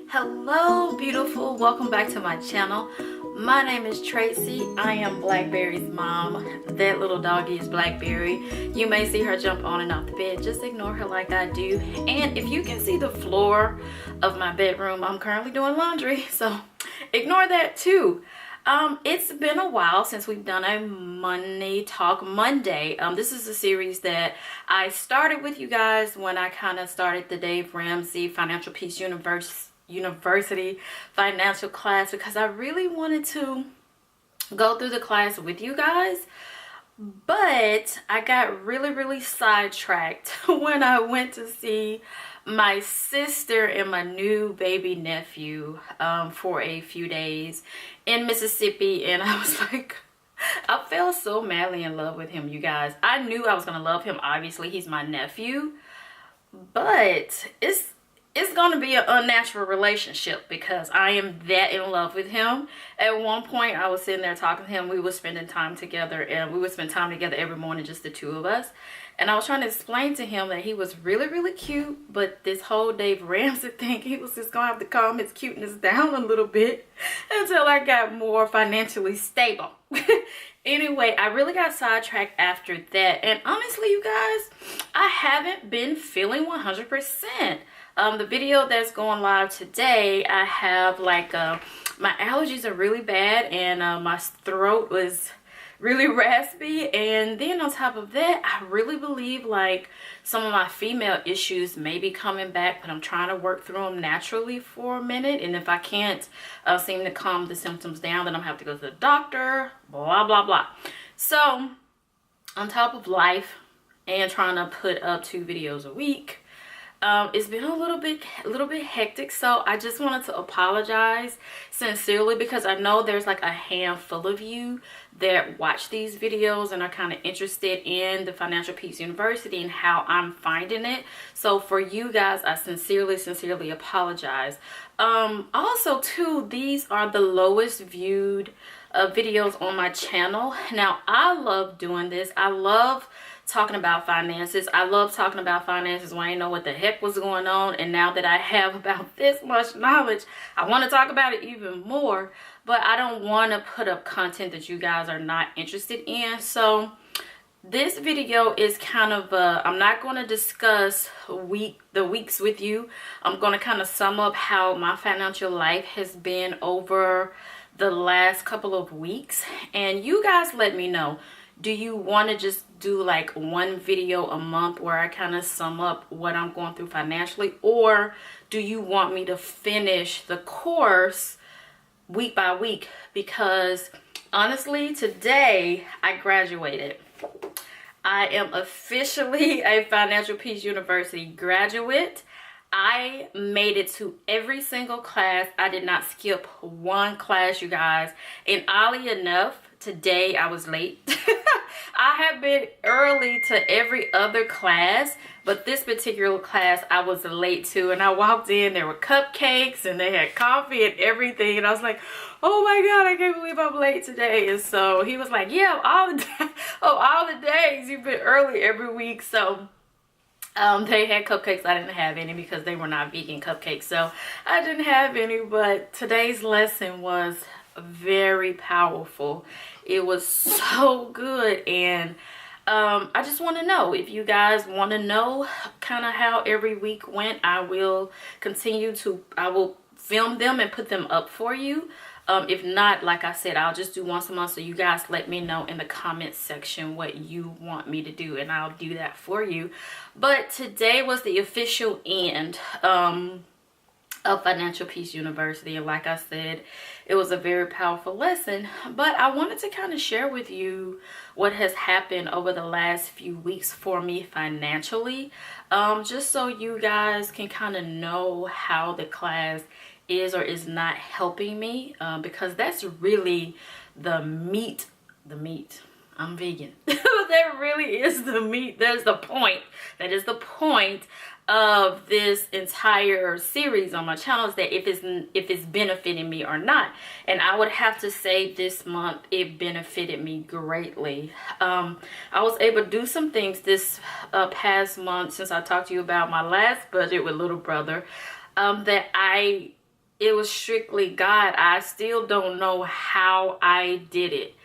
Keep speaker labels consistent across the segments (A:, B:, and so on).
A: Hello beautiful, welcome back to my channel. My name is Tracy. I am Blackberry's mom. That little doggy is Blackberry. You may see her jump on and off the bed. Just ignore her like I do. And if you can see the floor of my bedroom, I'm currently doing laundry, so ignore that too. It's been a while since we've done a Money Talk Monday. This is a series that I started with you guys when I kind of started the Dave Ramsey Financial Peace University financial class, because I really wanted to go through the class with you guys, but I got really sidetracked when I went to see my sister and my new baby nephew for a few days in Mississippi, and I was like, I fell so madly in love with him, you guys. I knew I was gonna love him. Obviously he's my nephew, but it's gonna be an unnatural relationship because I am that in love with him. At one point I was sitting there talking to him. We were spending time together, and we would spend time together every morning, just the two of us. And I was trying to explain to him that he was really cute, but this whole Dave Ramsey thing, he was just gonna have to calm his cuteness down a little bit until I got more financially stable. Anyway, I really got sidetracked after that, and honestly you guys, I haven't been feeling 100%. The video that's going live today, I have like my allergies are really bad, and my throat was really raspy, and then on top of that, I really believe like some of my female issues may be coming back, but I'm trying to work through them naturally for a minute. And if I can't seem to calm the symptoms down, then I'm gonna have to go to the doctor, blah. So on top of life and trying to put up 2 videos a week, it's been a little bit hectic. So I just wanted to apologize sincerely, because I know there's like a handful of you that watch these videos and are kind of interested in the Financial Peace University and how I'm finding it. So for you guys, I sincerely apologize. Also too, these are the lowest viewed videos on my channel. Now I love doing this. I love talking about finances. I love talking about finances when I didn't know what the heck was going on, and now that I have about this much knowledge, I want to talk about it even more. But I don't want to put up content that you guys are not interested in. So this video is kind of I'm not going to discuss the weeks with you. I'm going to kind of sum up how my financial life has been over the last couple of weeks, and you guys let me know. Do you want to just do like one video a month where I kind of sum up what I'm going through financially, or do you want me to finish the course week by week? Because honestly, today I graduated. I am officially a Financial Peace University graduate. I made it to every single class. I did not skip one class, you guys. And oddly enough, today I was late. I have been early to every other class, but this particular class I was late to, and I walked in, there were cupcakes and they had coffee and everything, and I was like, oh my god, I can't believe I'm late today. And so he was like, yeah, all the days you've been early every week. So they had cupcakes. I didn't have any because they were not vegan cupcakes, so I didn't have any. But today's lesson was very powerful. It was so good, and I just want to know if you guys want to know kind of how every week went. I will film them and put them up for you. If not, like I said, I'll just do once a month. So you guys let me know in the comment section what you want me to do, and I'll do that for you. But today was the official end of Financial Peace University, and like I said, it was a very powerful lesson. But I wanted to kind of share with you what has happened over the last few weeks for me financially, just so you guys can kind of know how the class is or is not helping me, because that's really the meat. I'm vegan. That really is the meat. There's the point. That is the point of this entire series on my channel, is that if it's benefiting me or not. And I would have to say this month it benefited me greatly. I was able to do some things this past month, since I talked to you about my last budget with little brother, that I it was strictly God. I still don't know how I did it.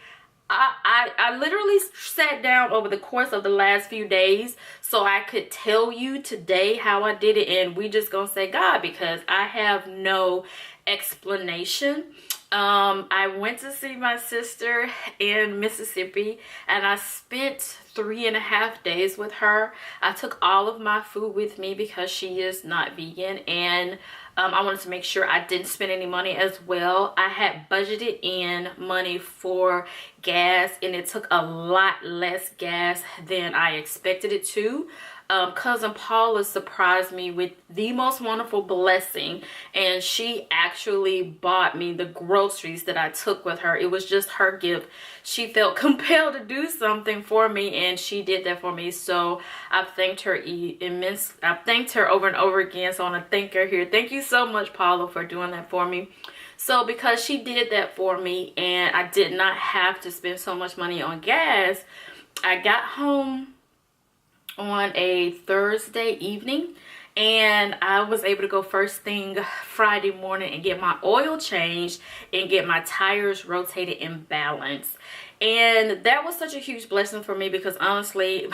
A: I literally sat down over the course of the last few days so I could tell you today how I did it, and we just gonna say God, because I have no explanation. I went to see my sister in Mississippi, and I spent 3.5 days with her. I took all of my food with me because she is not vegan, and I wanted to make sure I didn't spend any money as well. I had budgeted in money for gas, and it took a lot less gas than I expected it to. Cousin Paula surprised me with the most wonderful blessing, and she actually bought me the groceries that I took with her. It was just her gift. She felt compelled to do something for me, and she did that for me. So I thanked her immensely. I thanked her over and over again, so I want to thank her here. Thank you so much, Paula, for doing that for me. So because she did that for me and I did not have to spend so much money on gas, I got home on a Thursday evening, and I was able to go first thing Friday morning and get my oil changed and get my tires rotated and balanced. And that was such a huge blessing for me, because honestly,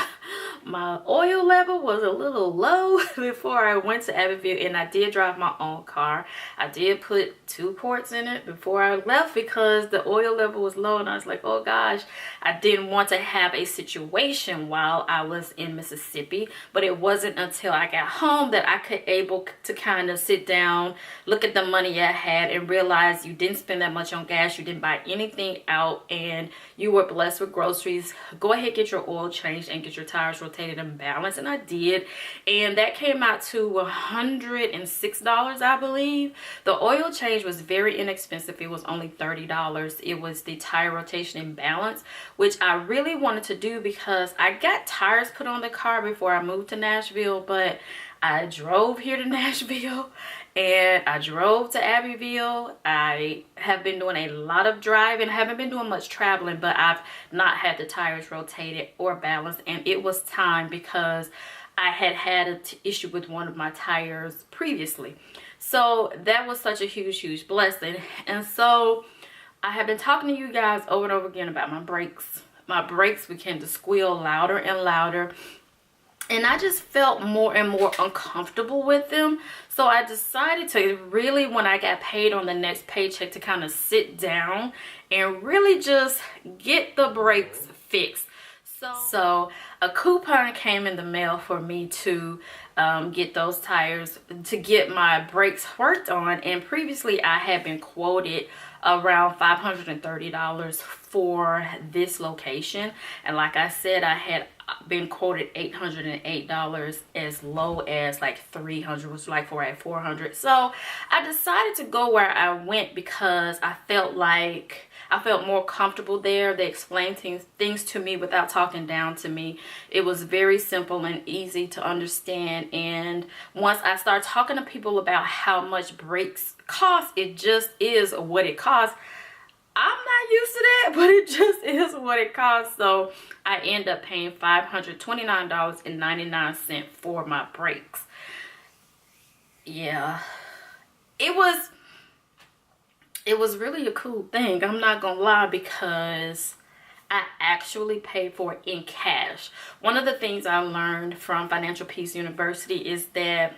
A: my oil level was a little low before I went to Abbeville, and I did drive my own car. I did put 2 quarts in it before I left because the oil level was low, and I was like, oh gosh, I didn't want to have a situation while I was in Mississippi. But it wasn't until I got home that I could able to kind of sit down, look at the money I had, and realize you didn't spend that much on gas, you didn't buy anything out, and you were blessed with groceries. Go ahead, get your oil changed and get your tires rotated and balanced. And I did, and that came out to $106, I believe. The oil change was very inexpensive. It was only $30. It was the tire rotation and balance, which I really wanted to do because I got tires put on the car before I moved to Nashville, but I drove here to Nashville and I drove to Abbeville. I have been doing a lot of driving. I haven't been doing much traveling, but I've not had the tires rotated or balanced, and it was time because I had an issue with one of my tires previously. So that was such a huge blessing. And so I have been talking to you guys over and over again about my brakes. My brakes began to squeal louder and louder, and I just felt more and more uncomfortable with them. So I decided to really, when I got paid on the next paycheck, to kind of sit down and really just get the brakes fixed. So a coupon came in the mail for me to get those tires, to get my brakes worked on. And previously I had been quoted around $530 for this location. And like I said, I had been quoted $808, as low as like $300, was like for at $400. So I decided to go where I went because I felt more comfortable there. They explained things to me without talking down to me. It was very simple and easy to understand. And once I start talking to people about how much brakes cost, it just is what it costs. I'm not used to that, but it just is what it costs. So I end up paying $529.99 for my brakes. Yeah, it was really a cool thing. I'm not gonna lie, because I actually paid for it in cash. One of the things I learned from Financial Peace University is that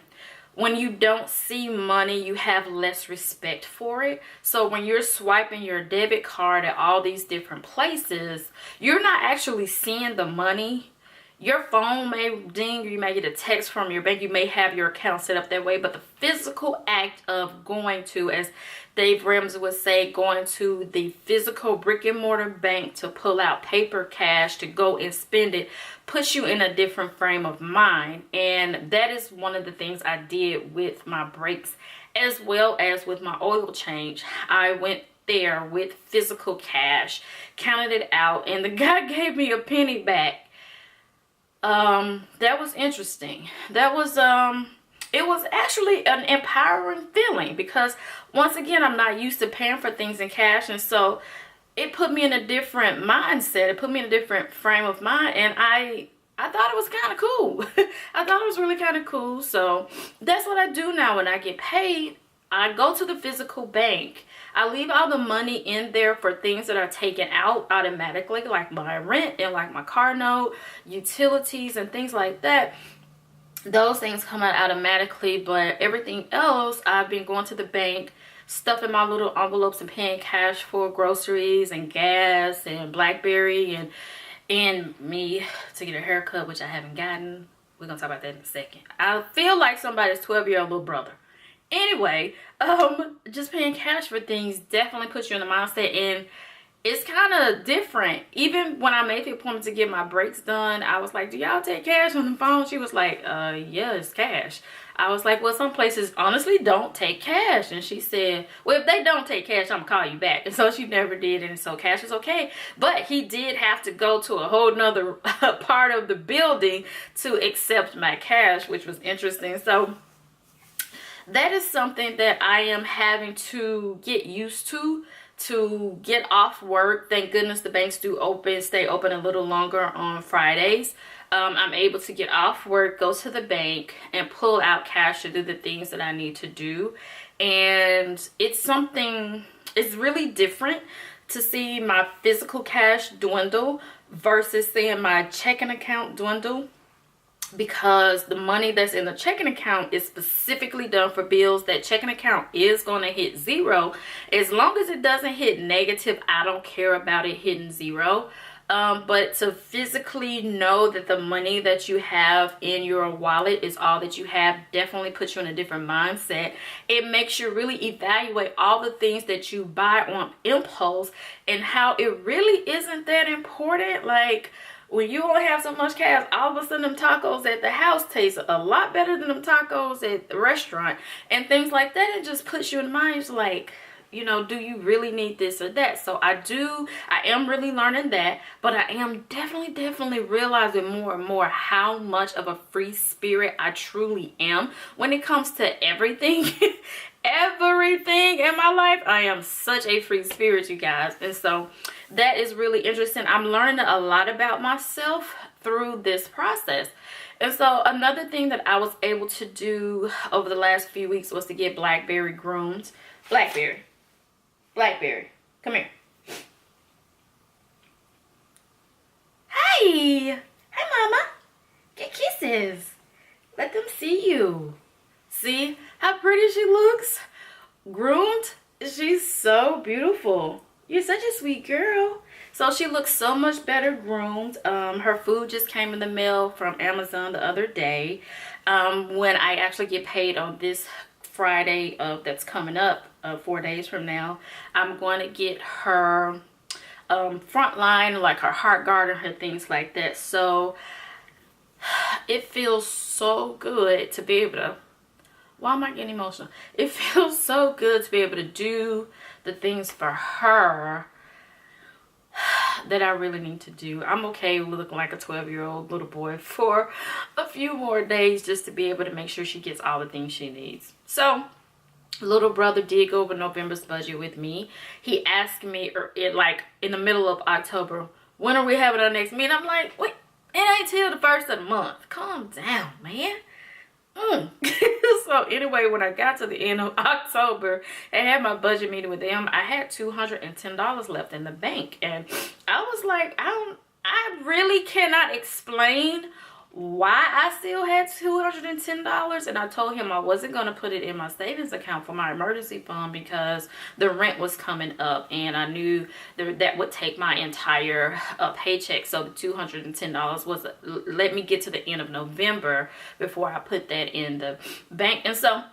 A: when you don't see money, you have less respect for it. So when you're swiping your debit card at all these different places, you're not actually seeing the money. Your phone may ding, or you may get a text from your bank. You may have your account set up that way, but the physical act of going to, as Dave Ramsey would say, going to the physical brick and mortar bank to pull out paper cash to go and spend it, puts you in a different frame of mind. And that is one of the things I did with my brakes, as well as with my oil change. I went there with physical cash, counted it out, and the guy gave me a penny back. That was interesting. That was it was actually an empowering feeling, because once again, I'm not used to paying for things in cash, and so it put me in a different mindset. It put me in a different frame of mind, and I thought it was kind of cool. I thought it was really kind of cool. So that's what I do now when I get paid. I go to the physical bank. I leave all the money in there for things that are taken out automatically, like my rent and like my car note, utilities and things like that. Those things come out automatically, but everything else, I've been going to the bank, stuffing my little envelopes and paying cash for groceries and gas and Blackberry and me to get a haircut, which I haven't gotten. We're gonna talk about that in a second. I feel like somebody's 12-year-old little brother. Anyway, just paying cash for things definitely puts you in the mindset, and it's kind of different. Even when I made the appointment to get my brakes done, I was like, do y'all take cash on the phone? She was like, yeah, it's cash. I was like, well, some places honestly don't take cash. And she said, well, if they don't take cash, I'm gonna call you back. And so she never did, and so cash is okay. But he did have to go to a whole nother part of the building to accept my cash, which was interesting. So that is something that I am having to get used to get off work. Thank goodness the banks do stay open a little longer on Fridays. I'm able to get off work, go to the bank, and pull out cash to do the things that I need to do. And it's really different to see my physical cash dwindle versus seeing my checking account dwindle, because the money that's in the checking account is specifically done for bills. That checking account is going to hit zero. As long as it doesn't hit negative, I don't care about it hitting zero. But to physically know that the money that you have in your wallet is all that you have definitely puts you in a different mindset. It makes you really evaluate all the things that you buy on impulse and how it really isn't that important. Like, when you only have so much cash, all of a sudden them tacos at the house taste a lot better than them tacos at the restaurant and things like that. It just puts you in mind. It's like, you know, do you really need this or that? So I am really learning that, but I am definitely realizing more and more how much of a free spirit I truly am when it comes to everything. Everything in my life. I am such a free spirit, you guys. And so that is really interesting. I'm learning a lot about myself through this process. And so another thing that I was able to do over the last few weeks was to get Blackberry groomed. Blackberry, come here. Hey mama, get kisses. Let them see you. See how pretty she looks? Groomed? She's so beautiful. You're such a sweet girl. So she looks so much better groomed. Her food just came in the mail from Amazon the other day. When I actually get paid on this Friday that's coming up, 4 days from now, I'm going to get her front line, like her heart guard and her things like that. So it feels so good to be able to, why am I getting emotional? It feels so good to be able to do the things for her that I really need to do. I'm okay with looking like a 12-year-old little boy for a few more days just to be able to make sure she gets all the things she needs. So little brother did go over November's budget with me. He asked me in the middle of October, when are we having our next meeting? I'm like, wait, it ain't till the first of the month. Calm down, man. So anyway, when I got to the end of October and had my budget meeting with them, I had $210 left in the bank, and I was like, I really cannot explain why I still had $210. And I told him I wasn't going to put it in my savings account for my emergency fund because the rent was coming up, and I knew that would take my entire paycheck. So the $210 was let me get to the end of November before I put that in the bank. And so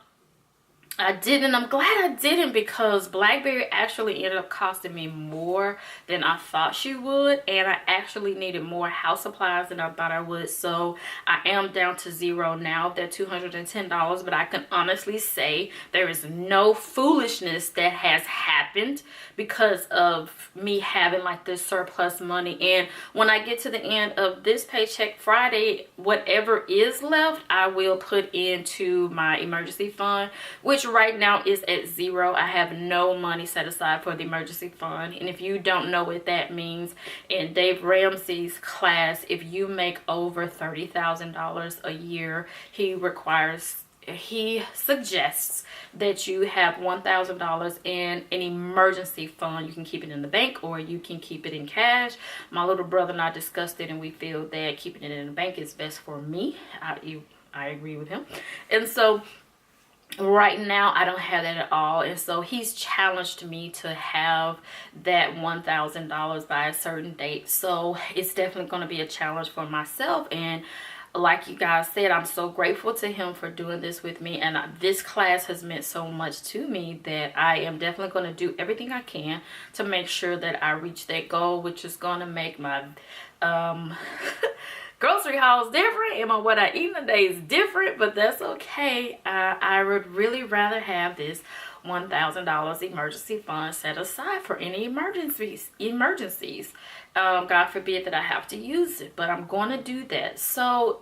A: I didn't. I'm glad I didn't, because Blackberry actually ended up costing me more than I thought she would, and I actually needed more house supplies than I thought I would. So I am down to zero now of that $210, but I can honestly say there is no foolishness that has happened because of me having like this surplus money. And when I get to the end of this paycheck Friday, whatever is left, I will put into my emergency fund, which right now is at zero. I have no money set aside for the emergency fund. And if you don't know what that means, in Dave Ramsey's class, if you make over $30,000 a year, he requires he suggests that you have $1,000 in an emergency fund. You can keep it in the bank or you can keep it in cash. My little brother and I discussed it, and we feel that keeping it in the bank is best for me. I agree with him. And so right now I don't have that at all, and so he's challenged me to have that $1,000 by a certain date. So it's definitely going to be a challenge for myself, and like you guys said, I'm so grateful to him for doing this with me, and this class has meant so much to me that I am definitely going to do everything I can to make sure that I reach that goal, which is going to make my grocery hauls different, and what I eat in a day is different, but that's okay. I would really rather have this $1,000 emergency fund set aside for any emergencies. God forbid that I have to use it, but I'm going to do that. So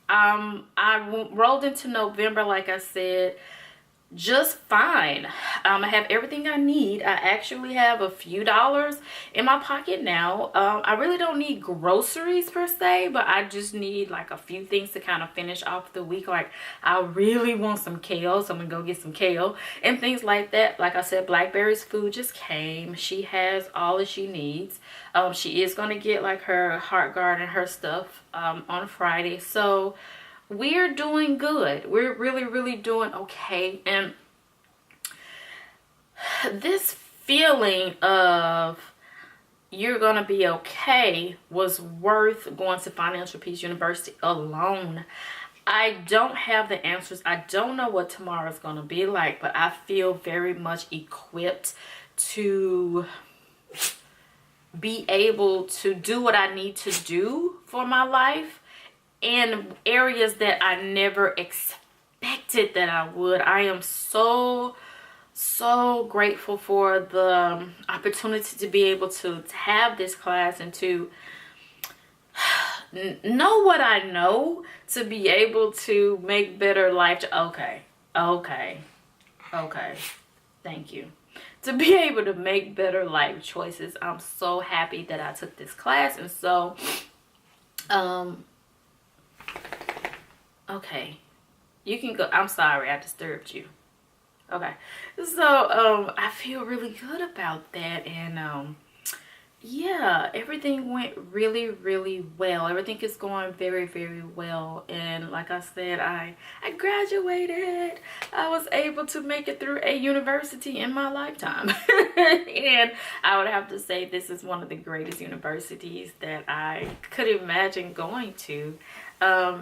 A: I rolled into November, like I said, just fine. I have everything I need. I actually have a few dollars in my pocket now. I really don't need groceries per se, but I just need like a few things to kind of finish off the week. Like I really want some kale, so I'm gonna go get some kale and things like that. Like I said, Blackberry's food just came. She has all that she needs. She is gonna get like her heart guard and her stuff on Friday. So we're doing good. We're really doing okay. And this feeling of you're gonna be okay was worth going to Financial Peace University alone. I don't have the answers. I don't know what tomorrow is gonna be like, but I feel very much equipped to be able to do what I need to do for my life in areas that I never expected that I would. I am so grateful for the opportunity to be able to have this class and to know what I know, to be able to make better life. Okay, thank you. To be able to make better life choices. I'm so happy that I took this class. And so okay, you can go. I'm sorry I disturbed you. Okay, so I feel really good about that, and yeah, everything went really well. Everything is going very well, and like I said, I graduated. I was able to make it through a university in my lifetime. And I would have to say this is one of the greatest universities that I could imagine going to.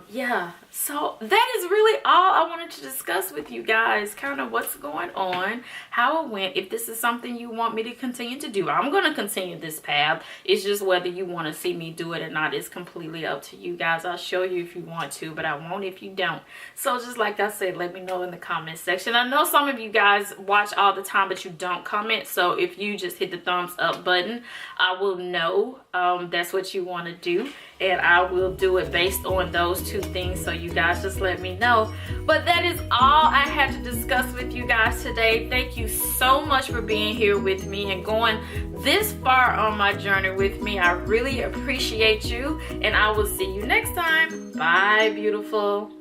A: Yeah, so that is really all I wanted to discuss with you guys, kind of what's going on, how it went. If this is something you want me to continue to do, I'm going to continue this path. It's just whether you want to see me do it or not is completely up to you guys. I'll show you if you want to, but I won't if you don't. So just like I said, let me know in the comment section. I know some of you guys watch all the time, but you don't comment. So if you just hit the thumbs up button, I will know that's what you want to do, and I will do it based on those two things. So you guys just let me know. But that is all I had to discuss with you guys today. Thank you so much for being here with me and going this far on my journey with me. I really appreciate you, and I will see you next time. Bye, beautiful.